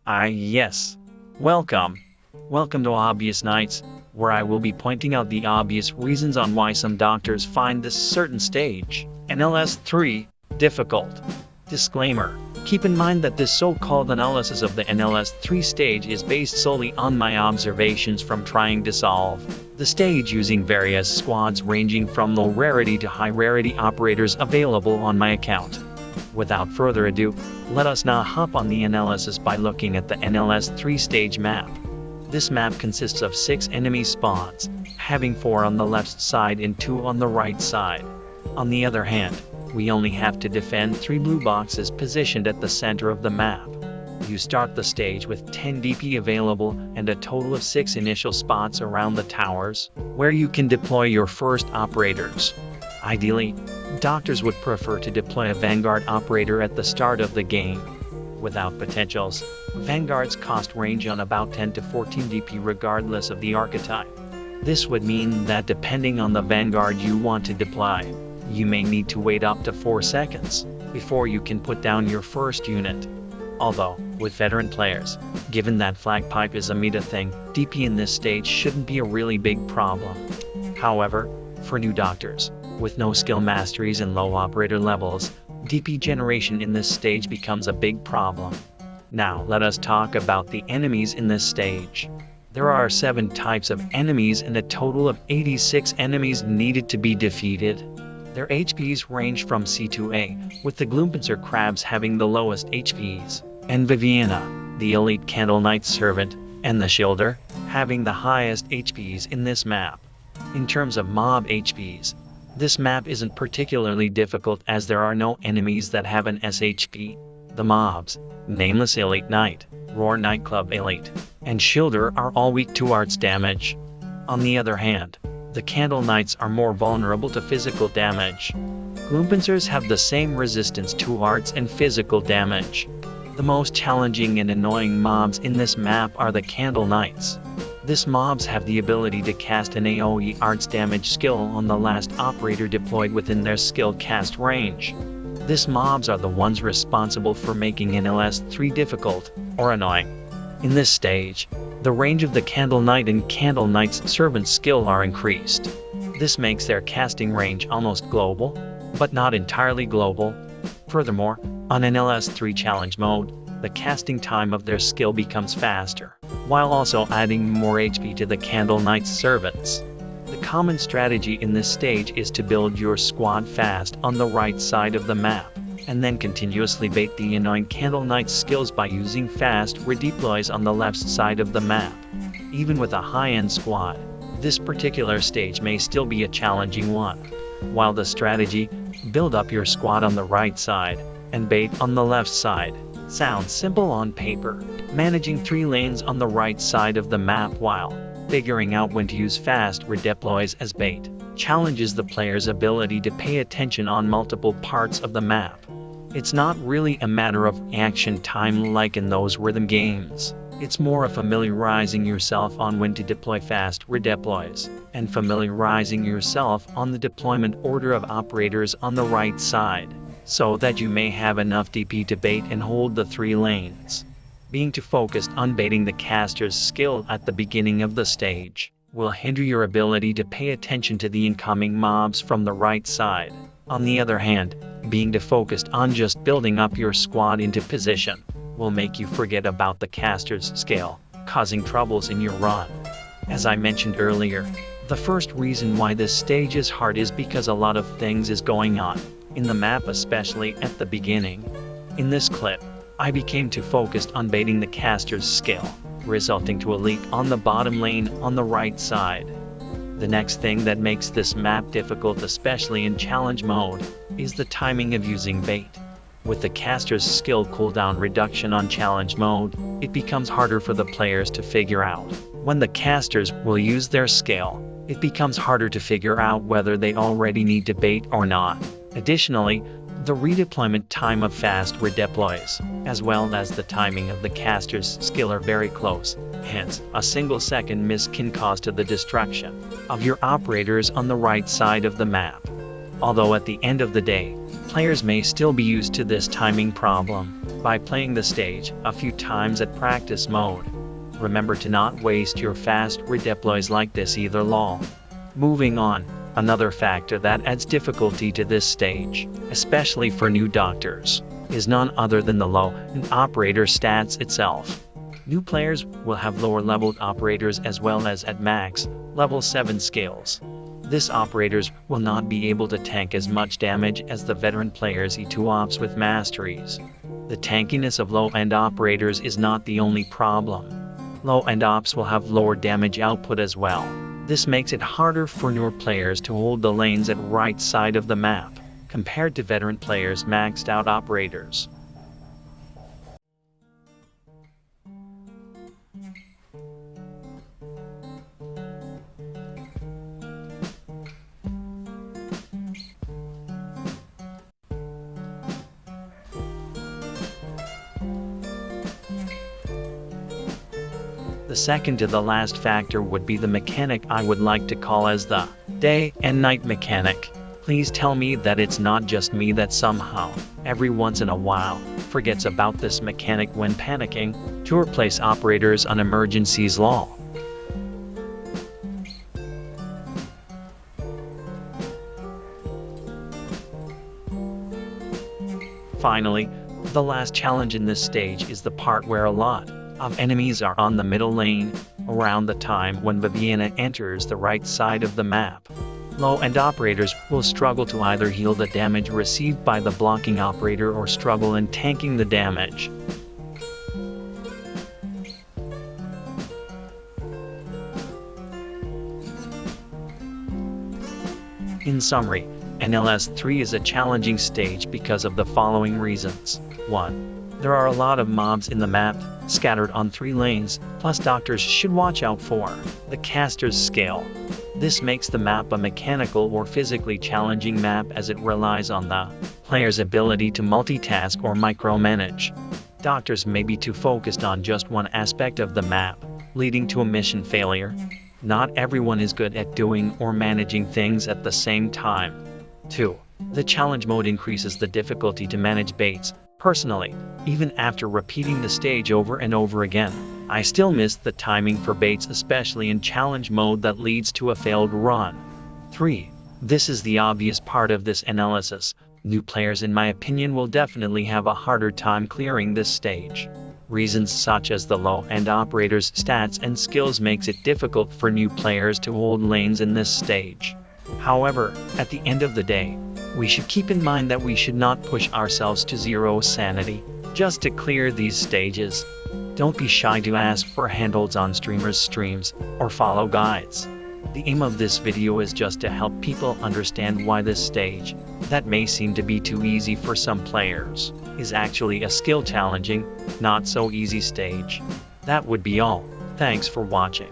Yes. Welcome. Welcome to Obvious Nights, where I will be pointing out the obvious reasons on why some doctors find this certain stage, NL-S-3, difficult. Disclaimer. Keep in mind that this so-called analysis of the NL-S-3 stage is based solely on my observations from trying to solve the stage using various squads ranging from low rarity to high rarity operators available on my account. Without further ado, let us now hop on the analysis by looking at the NL-S-3 stage map. This map consists of 6 enemy spawns, having 4 on the left side and 2 on the right side. On the other hand, we only have to defend 3 blue boxes positioned at the center of the map. You start the stage with 10 DP available and a total of 6 initial spots around the towers, where you can deploy your first operators. Ideally, doctors would prefer to deploy a Vanguard operator at the start of the game. Without potentials, Vanguards cost range on about 10 to 14 DP regardless of the archetype. This would mean that depending on the Vanguard you want to deploy, you may need to wait up to 4 seconds before you can put down your first unit. Although, with veteran players, given that flag pipe is a meta thing, DP in this stage shouldn't be a really big problem. However, for new doctors, with no skill masteries and low operator levels, DP generation in this stage becomes a big problem. Now let us talk about the enemies in this stage. There are 7 types of enemies and a total of 86 enemies needed to be defeated. Their HPs range from C to A, with the Gloompanzer crabs having the lowest HPs, and Viviana, the elite Candle Knight servant, and the Shielder, having the highest HPs in this map. In terms of mob HPs, this map isn't particularly difficult as there are no enemies that have an SHP. The mobs, Nameless Elite Knight, Roar Nightclub Elite, and Shielder are all weak to arts damage. On the other hand, the Candle Knights are more vulnerable to physical damage. Gloompanzers have the same resistance to arts and physical damage. The most challenging and annoying mobs in this map are the Candle Knights. These mobs have the ability to cast an AoE arts damage skill on the last operator deployed within their skill cast range. These mobs are the ones responsible for making NL-S-3 difficult, or annoying. In this stage, the range of the Candle Knight and Candle Knight's servant skill are increased. This makes their casting range almost global, but not entirely global. Furthermore, on NL-S-3 challenge mode, the casting time of their skill becomes faster, while also adding more HP to the Candle Knight's servants. The common strategy in this stage is to build your squad fast on the right side of the map, and then continuously bait the annoying Candle Knight's skills by using fast redeploys on the left side of the map. Even with a high-end squad, this particular stage may still be a challenging one. While the strategy, build up your squad on the right side, and bait on the left side, sounds simple on paper, managing 3 lanes on the right side of the map while figuring out when to use fast redeploys as bait challenges the player's ability to pay attention on multiple parts of the map. It's not really a matter of action time like in those rhythm games. It's more of familiarizing yourself on when to deploy fast redeploys, and familiarizing yourself on the deployment order of operators on the right side, so that you may have enough DP to bait and hold the 3 lanes. Being too focused on baiting the caster's skill at the beginning of the stage will hinder your ability to pay attention to the incoming mobs from the right side. On the other hand, being too focused on just building up your squad into position will make you forget about the caster's skill, causing troubles in your run. As I mentioned earlier, the first reason why this stage is hard is because a lot of things is going on in the map, especially at the beginning. In this clip, I became too focused on baiting the caster's skill, resulting to a leak on the bottom lane on the right side. The next thing that makes this map difficult, especially in challenge mode, is the timing of using bait. With the caster's skill cooldown reduction on challenge mode, it becomes harder for the players to figure out when the casters will use their skill. It becomes harder to figure out whether they already need to bait or not. Additionally, the redeployment time of fast redeploys, as well as the timing of the caster's skill are very close. Hence, a single second miss can cause to the destruction of your operators on the right side of the map. Although at the end of the day, Players may still be used to this timing problem by playing the stage a few times at practice mode. Remember to not waste your fast redeploys like this either lol. Moving on, another factor that adds difficulty to this stage, especially for new doctors, is none other than the low end operator stats itself. New players will have lower leveled operators as well as at max level 7 skills. This operators will not be able to tank as much damage as the veteran players E2 ops with masteries. The tankiness of low-end operators is not the only problem. Low-end ops will have lower damage output as well. This makes it harder for newer players to hold the lanes at right side of the map, compared to veteran players maxed out operators. The second to the last factor would be the mechanic I would like to call as the day and night mechanic. Please tell me that it's not just me that somehow, every once in a while, forgets about this mechanic when panicking to replace operators on emergencies lol. Finally, the last challenge in this stage is the part where a lot of enemies are on the middle lane, around the time when Viviana enters the right side of the map. Low-end operators will struggle to either heal the damage received by the blocking operator or struggle in tanking the damage. In summary, NL-S-3 is a challenging stage because of the following reasons. 1. There are a lot of mobs in the map, scattered on 3 lanes, plus doctors should watch out for the caster's skill. This makes the map a mechanical or physically challenging map as it relies on the player's ability to multitask or micromanage. Doctors may be too focused on just one aspect of the map, leading to a mission failure. Not everyone is good at doing or managing things at the same time. 2. The challenge mode increases the difficulty to manage baits. Personally, even after repeating the stage over and over again, I still miss the timing for baits, especially in challenge mode that leads to a failed run. 3. This is the obvious part of this analysis. New players in my opinion will definitely have a harder time clearing this stage. Reasons such as the low-end operators' stats and skills makes it difficult for new players to hold lanes in this stage. However, at the end of the day, we should keep in mind that we should not push ourselves to zero sanity just to clear these stages. Don't be shy to ask for handholds on streamers' streams or follow guides. The aim of this video is just to help people understand why this stage, that may seem to be too easy for some players, is actually a skill challenging, not so easy stage. That would be all. Thanks for watching.